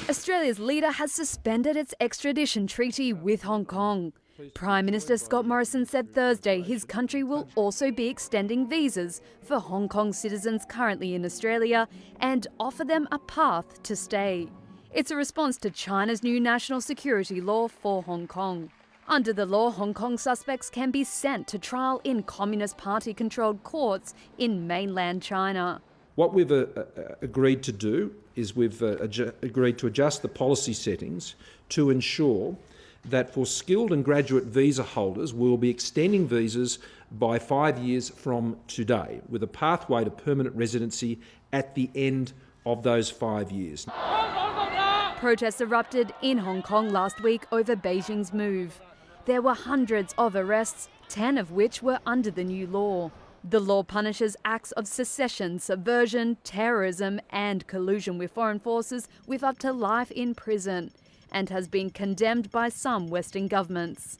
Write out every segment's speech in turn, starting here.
Australia's leader has suspended its extradition treaty with Hong Kong. Prime Minister Scott Morrison said Thursday his country will also be extending visas for Hong Kong citizens currently in Australia and offer them a path to stay. It's a response to China's new national security law for Hong Kong. Under the law, Hong Kong suspects can be sent to trial in Communist Party-controlled courts in mainland China. What we've agreed to do is we've agreed to adjust the policy settings to ensure that for skilled and graduate visa holders, we will be extending visas by 5 years from today, with a pathway to permanent residency at the end of those 5 years. Protests erupted in Hong Kong last week over Beijing's move. There were hundreds of arrests, 10 of which were under the new law. The law punishes acts of secession, subversion, terrorism and collusion with foreign forces with up to life in prison, and has been condemned by some Western governments.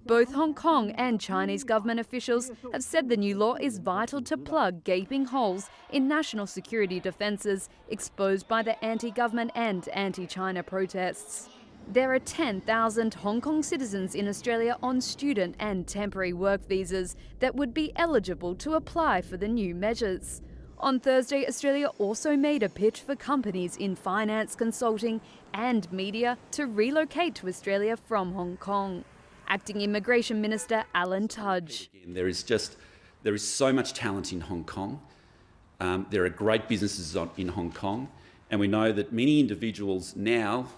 Both Hong Kong and Chinese government officials have said the new law is vital to plug gaping holes in national security defences exposed by the anti-government and anti-China protests. There are 10,000 Hong Kong citizens in Australia on student and temporary work visas that would be eligible to apply for the new measures. On Thursday, Australia also made a pitch for companies in finance, consulting and media to relocate to Australia from Hong Kong. Acting Immigration Minister Alan Tudge. There is so much talent in Hong Kong. There are great businesses in Hong Kong, and we know that many individuals now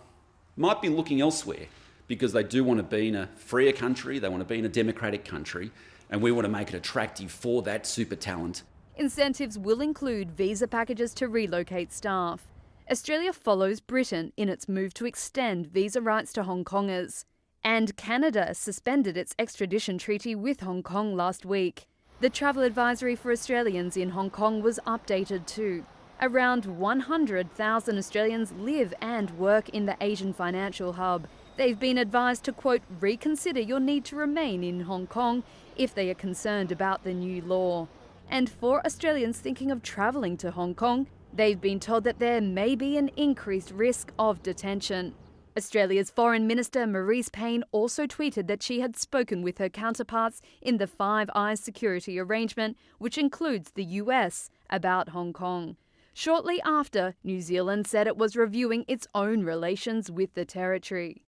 might be looking elsewhere because they do want to be in a freer country, they want to be in a democratic country, and we want to make it attractive for that super talent. Incentives will include visa packages to relocate staff. Australia follows Britain in its move to extend visa rights to Hong Kongers. And Canada suspended its extradition treaty with Hong Kong last week. The travel advisory for Australians in Hong Kong was updated too. Around 100,000 Australians live and work in the Asian financial hub. They've been advised to, quote, reconsider your need to remain in Hong Kong if they are concerned about the new law. And for Australians thinking of travelling to Hong Kong, they've been told that there may be an increased risk of detention. Australia's Foreign Minister Marise Payne also tweeted that she had spoken with her counterparts in the Five Eyes security arrangement, which includes the US, about Hong Kong. Shortly after, New Zealand said it was reviewing its own relations with the territory.